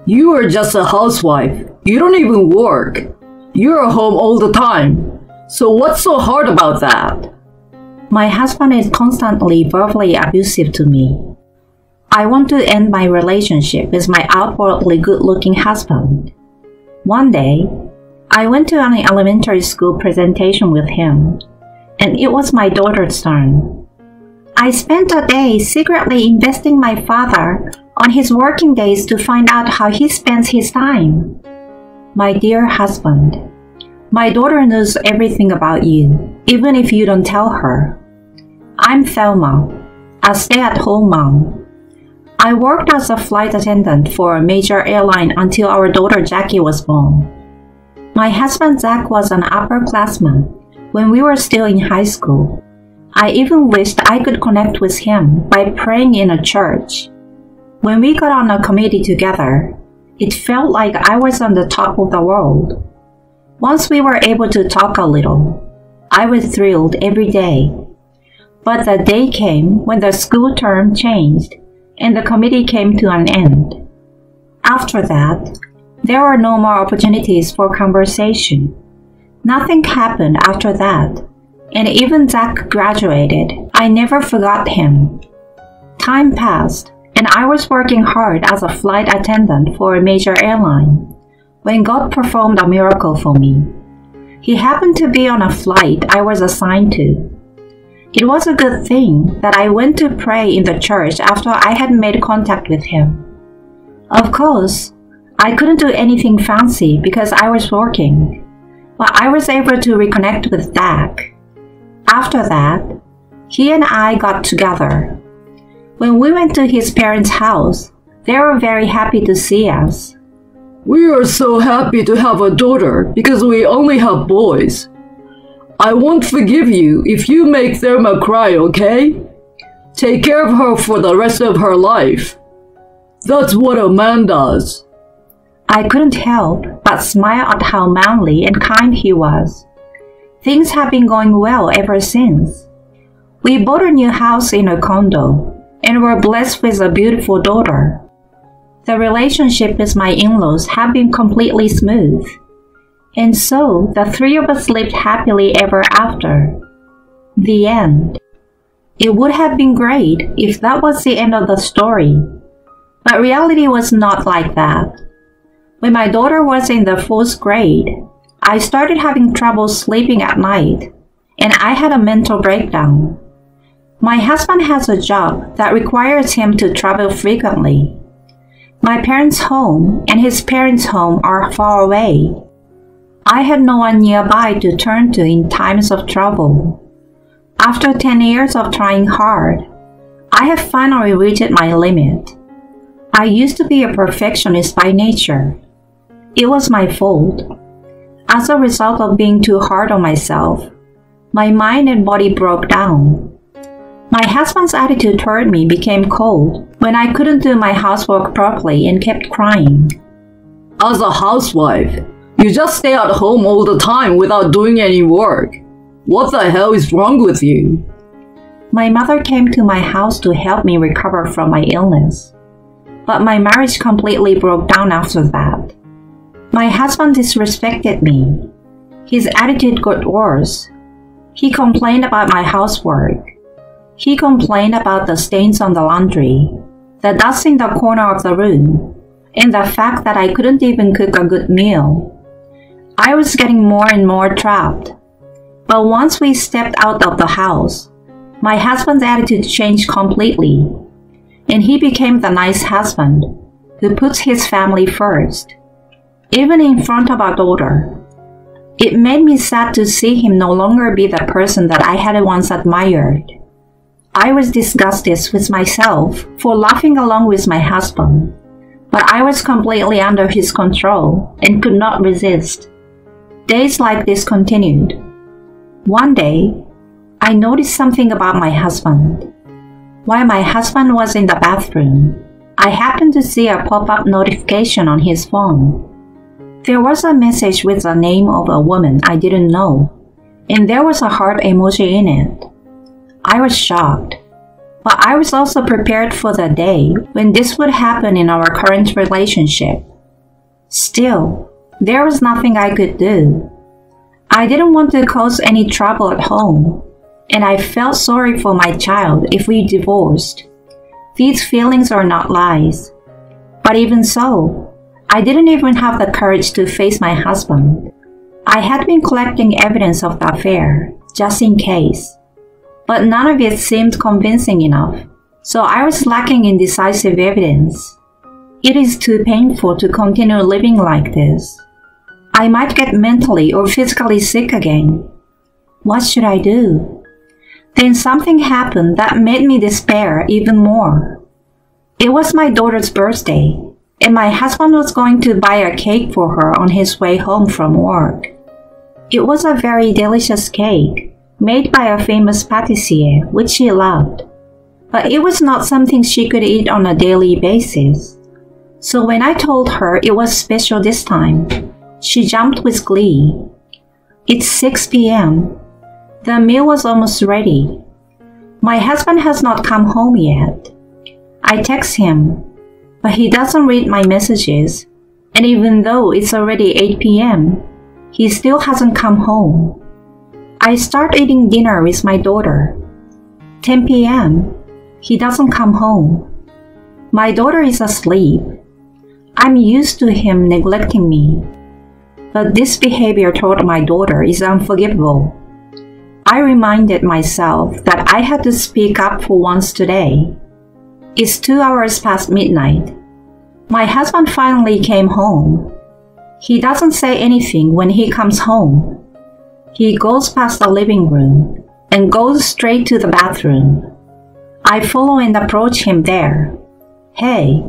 You are just a housewife. You don't even work. You're home all the time. So what's so hard about that? My husband is constantly verbally abusive to me. I want to end my relationship with my outwardly good-looking husband. One day, I went to an elementary school presentation with him, and it was my daughter's turn. I spent a day secretly investing my father on his working days to find out how he spends his time. My dear husband, my daughter knows everything about you, even if you don't tell her. I'm Thelma, a stay-at-home mom. I worked as a flight attendant for a major airline until our daughter Jackie was born. My husband Zach was an upperclassman when we were still in high school. I even wished I could connect with him by praying in a church. When we got on a committee together, it felt like I was on the top of the world. Once we were able to talk a little, I was thrilled every day. But the day came when the school term changed and the committee came to an end. After that, there were no more opportunities for conversation. Nothing happened after that, and even Zach graduated. I never forgot him. Time passed, and I was working hard as a flight attendant for a major airline when God performed a miracle for me. He happened to be on a flight I was assigned to. It was a good thing that I went to pray in the church after I had made contact with him. Of course, I couldn't do anything fancy because I was working, but I was able to reconnect with Zach. After that, he and I got together. When we went to his parents' house, they were very happy to see us. We are so happy to have a daughter because we only have boys. I won't forgive you if you make Thelma cry, okay? Take care of her for the rest of her life. That's what a man does. I couldn't help but smile at how manly and kind he was. Things have been going well ever since. We bought a new house in a condo and were blessed with a beautiful daughter. The relationship with my in-laws had been completely smooth. And so, the three of us lived happily ever after. The end. It would have been great if that was the end of the story. But reality was not like that. When my daughter was in the 4th grade, I started having trouble sleeping at night, and I had a mental breakdown. My husband has a job that requires him to travel frequently. My parents' home and his parents' home are far away. I had no one nearby to turn to in times of trouble. After 10 years of trying hard, I have finally reached my limit. I used to be a perfectionist by nature. It was my fault. As a result of being too hard on myself, my mind and body broke down. My husband's attitude toward me became cold when I couldn't do my housework properly and kept crying. As a housewife, you just stay at home all the time without doing any work. What the hell is wrong with you? My mother came to my house to help me recover from my illness. But my marriage completely broke down after that. My husband disrespected me. His attitude got worse. He complained about my housework. He complained about the stains on the laundry, the dust in the corner of the room, and the fact that I couldn't even cook a good meal. I was getting more and more trapped. But once we stepped out of the house, my husband's attitude changed completely, and he became the nice husband who puts his family first, even in front of our daughter. It made me sad to see him no longer be the person that I had once admired. I was disgusted with myself for laughing along with my husband, but I was completely under his control and could not resist. Days like this continued. One day, I noticed something about my husband. While my husband was in the bathroom, I happened to see a pop-up notification on his phone. There was a message with the name of a woman I didn't know, and there was a heart emoji in it. I was shocked, but I was also prepared for the day when this would happen in our current relationship. Still, there was nothing I could do. I didn't want to cause any trouble at home, and I felt sorry for my child if we divorced. These feelings are not lies. But even so, I didn't even have the courage to face my husband. I had been collecting evidence of the affair, just in case. But none of it seemed convincing enough, so I was lacking in decisive evidence. It is too painful to continue living like this. I might get mentally or physically sick again. What should I do? Then something happened that made me despair even more. It was my daughter's birthday, and my husband was going to buy a cake for her on his way home from work. It was a very delicious cake, made by a famous pâtissier, which she loved. But it was not something she could eat on a daily basis. So when I told her it was special this time, she jumped with glee. It's 6 p.m. The meal was almost ready. My husband has not come home yet. I text him, but he doesn't read my messages, and even though it's already 8 p.m., he still hasn't come home. I start eating dinner with my daughter. 10 p.m., he doesn't come home. My daughter is asleep. I'm used to him neglecting me, but this behavior toward my daughter is unforgivable. I reminded myself that I had to speak up for once today. It's 2 hours past midnight. My husband finally came home. He doesn't say anything when he comes home. He goes past the living room and goes straight to the bathroom. I follow and approach him there. Hey.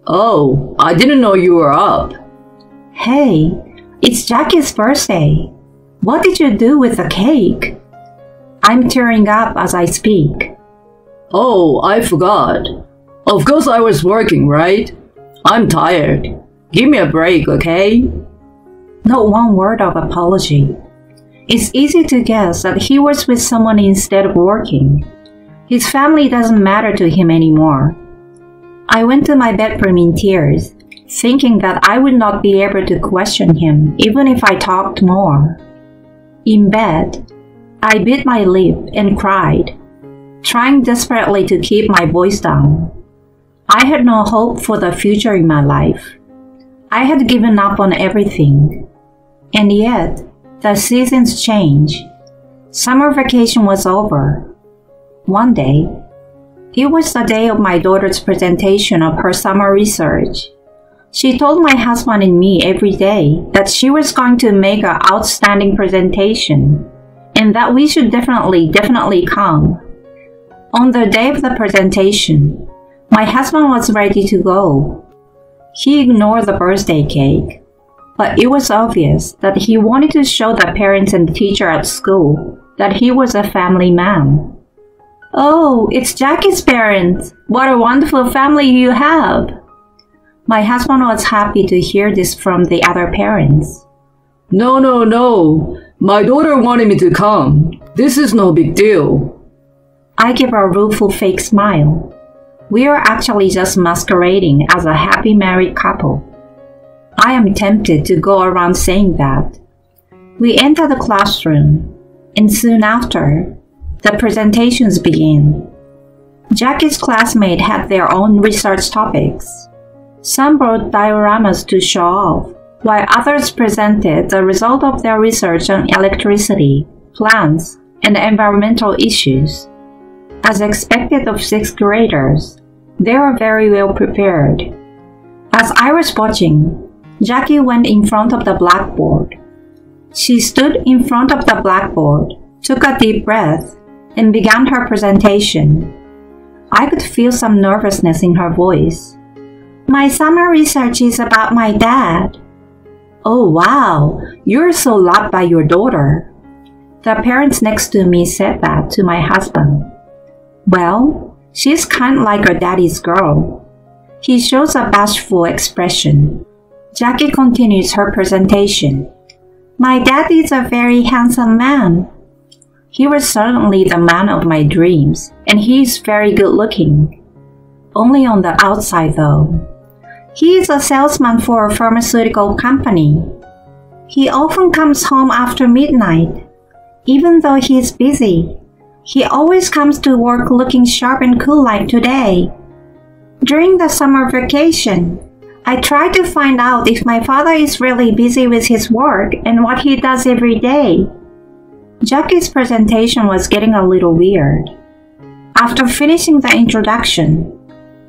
Oh, I didn't know you were up. Hey, it's Jackie's birthday. What did you do with the cake? I'm tearing up as I speak. Oh, I forgot. Of course I was working, right? I'm tired. Give me a break, okay? Not one word of apology. It's easy to guess that he was with someone instead of working. His family doesn't matter to him anymore. I went to my bedroom in tears, thinking that I would not be able to question him even if I talked more. In bed, I bit my lip and cried, trying desperately to keep my voice down. I had no hope for the future in my life. I had given up on everything. And yet, the seasons change. Summer vacation was over. One day, it was the day of my daughter's presentation of her summer research. She told my husband and me every day that she was going to make an outstanding presentation and that we should definitely come. On the day of the presentation, my husband was ready to go. He ignored the birthday cake, but it was obvious that he wanted to show the parents and teacher at school that he was a family man. Oh, it's Jackie's parents. What a wonderful family you have. My husband was happy to hear this from the other parents. No. My daughter wanted me to come. This is no big deal. I give a rueful fake smile. We are actually just masquerading as a happy married couple. I am tempted to go around saying that. We enter the classroom, and soon after, the presentations begin. Jackie's classmates had their own research topics. Some brought dioramas to show off, while others presented the result of their research on electricity, plants, and environmental issues. As expected of sixth graders, they were very well prepared. As I was watching, Jackie went in front of the blackboard. She stood in front of the blackboard, took a deep breath, and began her presentation. I could feel some nervousness in her voice. My summer research is about my dad. Oh wow, you're so loved by your daughter. The parents next to me said that to my husband. Well, she's kind of like her daddy's girl. He shows a bashful expression. Jackie continues her presentation. My dad is a very handsome man. He was certainly the man of my dreams, and he is very good looking. Only on the outside though. He is a salesman for a pharmaceutical company. He often comes home after midnight. Even though he is busy, he always comes to work looking sharp and cool like today. During the summer vacation, I try to find out if my father is really busy with his work and what he does every day. Jackie's presentation was getting a little weird. After finishing the introduction,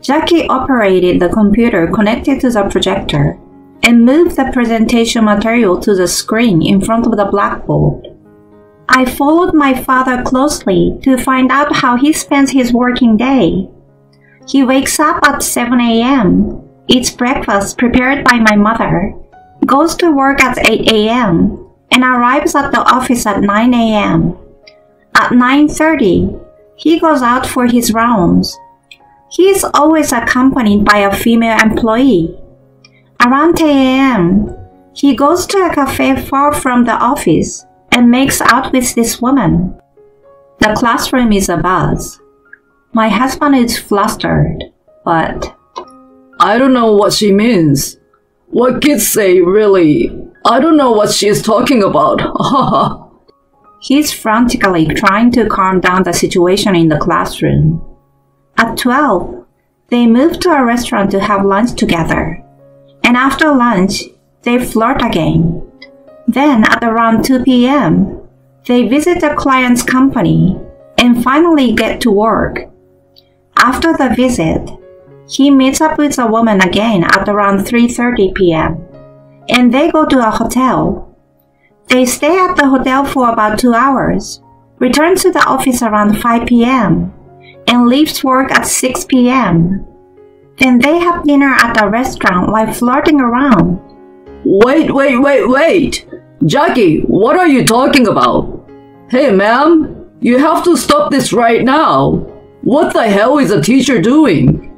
Jackie operated the computer connected to the projector and moved the presentation material to the screen in front of the blackboard. I followed my father closely to find out how he spends his working day. He wakes up at 7 a.m., eats breakfast prepared by my mother, goes to work at 8 a.m., and arrives at the office at 9 a.m. At 9:30, he goes out for his rounds. He is always accompanied by a female employee. Around 10 a.m., he goes to a cafe far from the office and makes out with this woman. The classroom is abuzz. My husband is flustered, but I don't know what she means. What kids say, really? I don't know what she is talking about. He's frantically trying to calm down the situation in the classroom. At 12, they move to a restaurant to have lunch together. And after lunch, they flirt again. Then at around 2 p.m., they visit the client's company and finally get to work. After the visit, he meets up with a woman again at around 3:30 p.m. and they go to a hotel. They stay at the hotel for about 2 hours, return to the office around 5 p.m., and leaves work at 6 p.m. Then they have dinner at a restaurant while flirting around. Wait! Jackie, what are you talking about? Hey, ma'am, you have to stop this right now. What the hell is the teacher doing?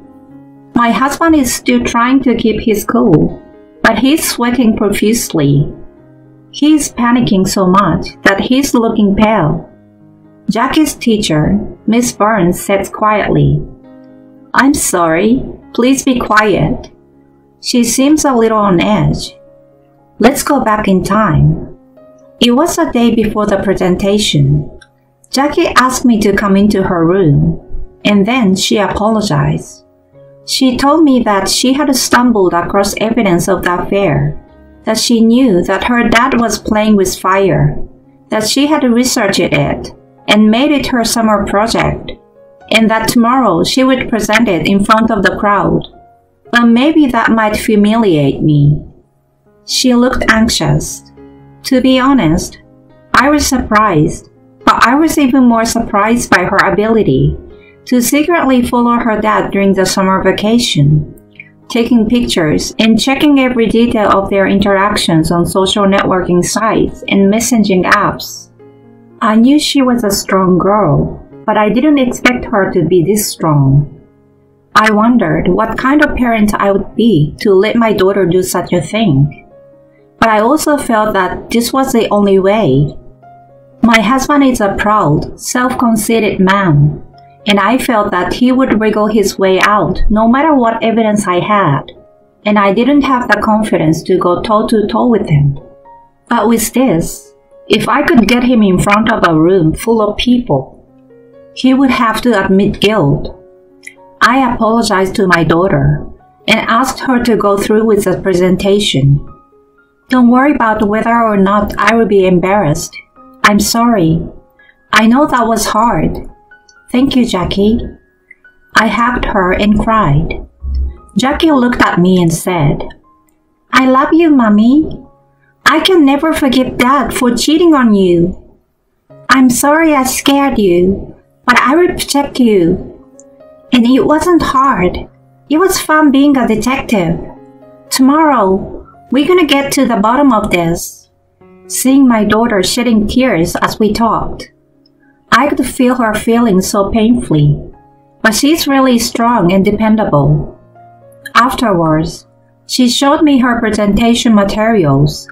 My husband is still trying to keep his cool, but he's sweating profusely. He's panicking so much that he's looking pale. Jackie's teacher, Miss Burns, says quietly, "I'm sorry, please be quiet." She seems a little on edge. Let's go back in time. It was the day before the presentation. Jackie asked me to come into her room, and then she apologized. She told me that she had stumbled across evidence of the affair, that she knew that her dad was playing with fire, that she had researched it and made it her summer project, and that tomorrow she would present it in front of the crowd. But maybe that might humiliate me. She looked anxious. To be honest, I was surprised, but I was even more surprised by her ability to secretly follow her dad during the summer vacation, taking pictures and checking every detail of their interactions on social networking sites and messaging apps. I knew she was a strong girl, but I didn't expect her to be this strong. I wondered what kind of parent I would be to let my daughter do such a thing. But I also felt that this was the only way. My husband is a proud, self-conceited man, and I felt that he would wriggle his way out no matter what evidence I had, and I didn't have the confidence to go toe-to-toe with him. But with this, if I could get him in front of a room full of people, he would have to admit guilt. I apologized to my daughter and asked her to go through with the presentation. Don't worry about whether or not I will be embarrassed. I'm sorry. I know that was hard. Thank you, Jackie. I hugged her and cried. Jackie looked at me and said, "I love you, Mommy. I can never forgive Dad for cheating on you. I'm sorry I scared you, but I will protect you. And it wasn't hard. It was fun being a detective. Tomorrow, we're gonna get to the bottom of this." Seeing my daughter shedding tears as we talked, I could feel her feeling so painfully, but she's really strong and dependable. Afterwards, she showed me her presentation materials,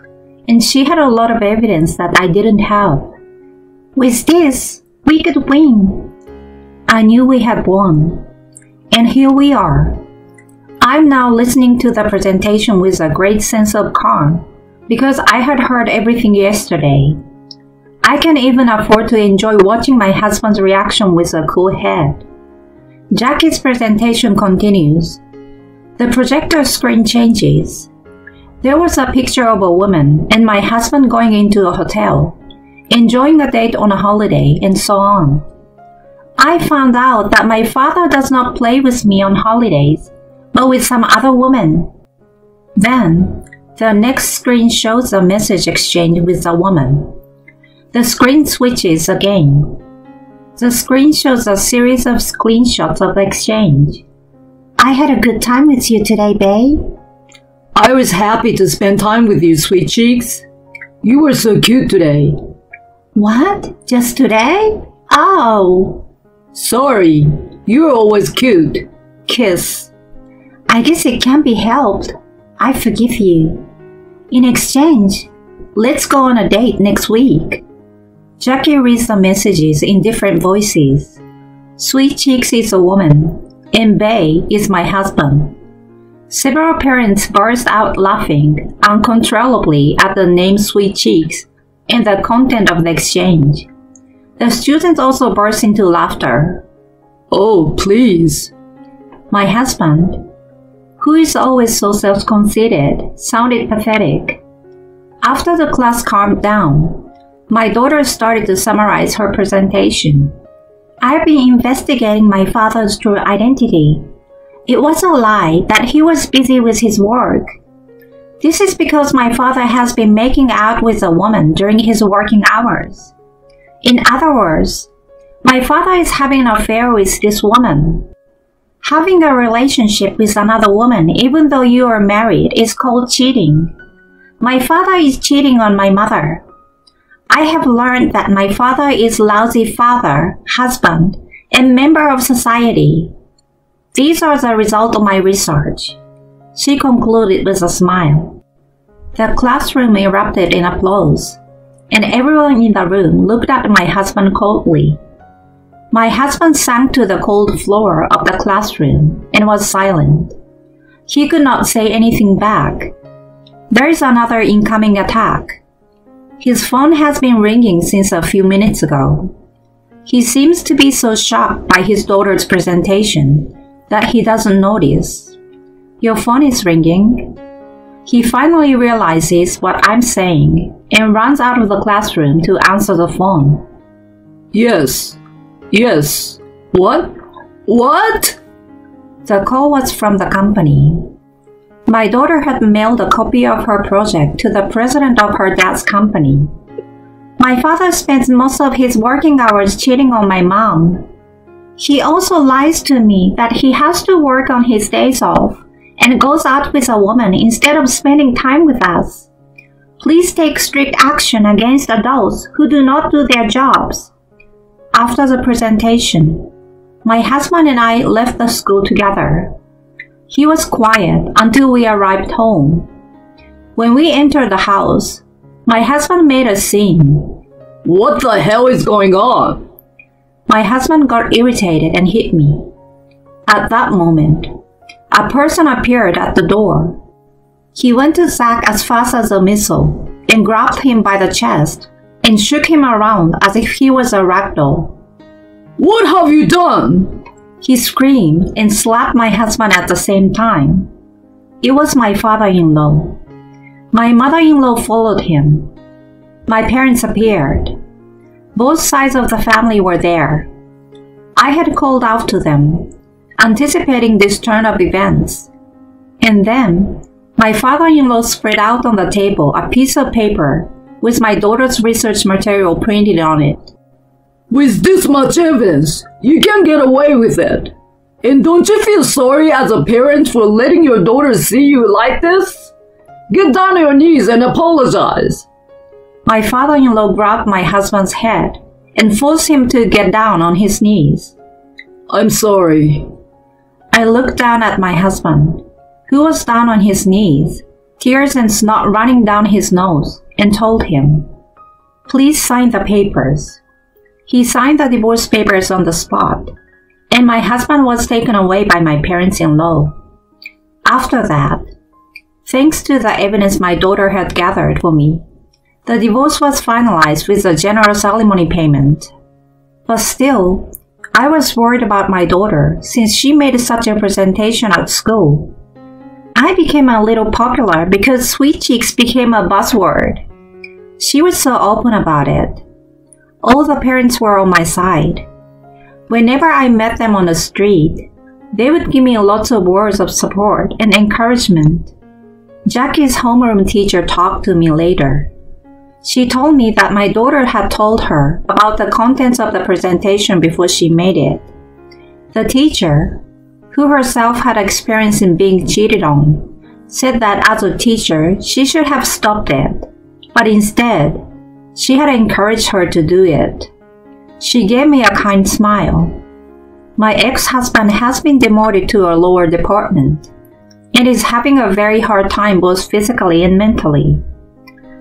and she had a lot of evidence that I didn't have. With this, we could win. I knew we had won, and here we are. I'm now listening to the presentation with a great sense of calm because I had heard everything yesterday. I can even afford to enjoy watching my husband's reaction with a cool head. Jackie's presentation continues. The projector screen changes. There was a picture of a woman and my husband going into a hotel, enjoying a date on a holiday, and so on. I found out that my father does not play with me on holidays, but with some other woman. Then, the next screen shows a message exchange with a woman. The screen switches again. The screen shows a series of screenshots of the exchange. I had a good time with you today, babe. I was happy to spend time with you, sweet cheeks. You were so cute today. What? Just today? Oh. Sorry, you're always cute. Kiss. I guess it can't be helped. I forgive you. In exchange, let's go on a date next week. Jackie reads the messages in different voices. Sweet Cheeks is a woman, and Bay is my husband. Several parents burst out laughing uncontrollably at the name Sweet Cheeks and the content of the exchange. The students also burst into laughter. Oh, please. My husband, who is always so self-conceited, sounded pathetic. After the class calmed down, my daughter started to summarize her presentation. I've been investigating my father's true identity. It was a lie that he was busy with his work. This is because my father has been making out with a woman during his working hours. In other words, my father is having an affair with this woman. Having a relationship with another woman even though you are married is called cheating. My father is cheating on my mother. I have learned that my father is lousy father, husband, and member of society. These are the result of my research. She concluded with a smile. The classroom erupted in applause, and everyone in the room looked at my husband coldly. My husband sank to the cold floor of the classroom and was silent. He could not say anything back. There is another incoming attack. His phone has been ringing since a few minutes ago. He seems to be so shocked by his daughter's presentation that he doesn't notice. Your phone is ringing. He finally realizes what I'm saying and runs out of the classroom to answer the phone. Yes. Yes. What? What? The call was from the company. My daughter had mailed a copy of her project to the president of her dad's company. My father spends most of his working hours cheating on my mom. He also lies to me that he has to work on his days off and goes out with a woman instead of spending time with us. Please take strict action against adults who do not do their jobs. After the presentation, my husband and I left the school together. He was quiet until we arrived home. When we entered the house, my husband made a scene. What the hell is going on? My husband got irritated and hit me. At that moment, a person appeared at the door. He went to Zach as fast as a missile and grabbed him by the chest and shook him around as if he was a rag doll. What have you done? He screamed and slapped my husband at the same time. It was my father-in-law. My mother-in-law followed him. My parents appeared. Both sides of the family were there. I had called out to them, anticipating this turn of events. And then, my father-in-law spread out on the table a piece of paper with my daughter's research material printed on it. With this much evidence, you can't get away with it. And don't you feel sorry as a parent for letting your daughter see you like this? Get down on your knees and apologize. My father-in-law grabbed my husband's head and forced him to get down on his knees. I'm sorry. I looked down at my husband, who was down on his knees, tears and snot running down his nose, and told him, "Please sign the papers." He signed the divorce papers on the spot, and my husband was taken away by my parents-in-law. After that, thanks to the evidence my daughter had gathered for me, the divorce was finalized with a generous alimony payment. But still, I was worried about my daughter since she made such a presentation at school. I became a little popular because sweet cheeks became a buzzword. She was so open about it. All the parents were on my side. Whenever I met them on the street, they would give me lots of words of support and encouragement. Jackie's homeroom teacher talked to me later. She told me that my daughter had told her about the contents of the presentation before she made it. The teacher, who herself had experience in being cheated on, said that as a teacher she should have stopped it, but instead, she had encouraged her to do it. She gave me a kind smile. My ex-husband has been demoted to a lower department and is having a very hard time both physically and mentally.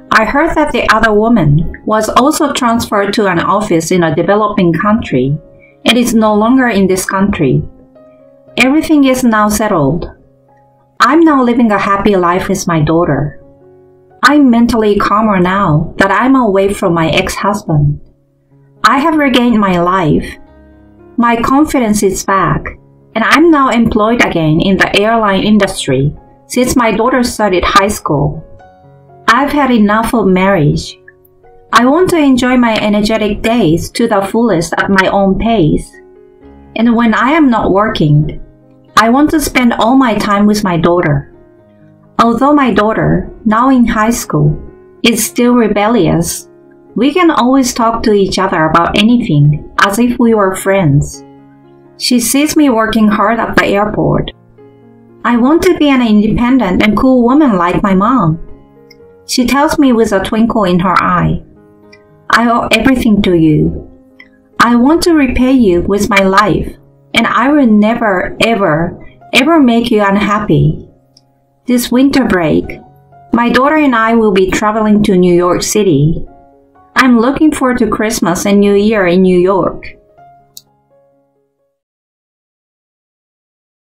I heard that the other woman was also transferred to an office in a developing country and is no longer in this country. Everything is now settled. I'm now living a happy life with my daughter. I'm mentally calmer now that I'm away from my ex-husband. I have regained my life. My confidence is back, and I'm now employed again in the airline industry since my daughter started high school. I've had enough of marriage. I want to enjoy my energetic days to the fullest at my own pace. And when I am not working, I want to spend all my time with my daughter. Although my daughter, now in high school, is still rebellious, we can always talk to each other about anything as if we were friends. She sees me working hard at the airport. I want to be an independent and cool woman like my mom. She tells me with a twinkle in her eye, I owe everything to you. I want to repay you with my life, and I will never, ever make you unhappy. This winter break, my daughter and I will be traveling to New York City. I'm looking forward to Christmas and New Year in New York.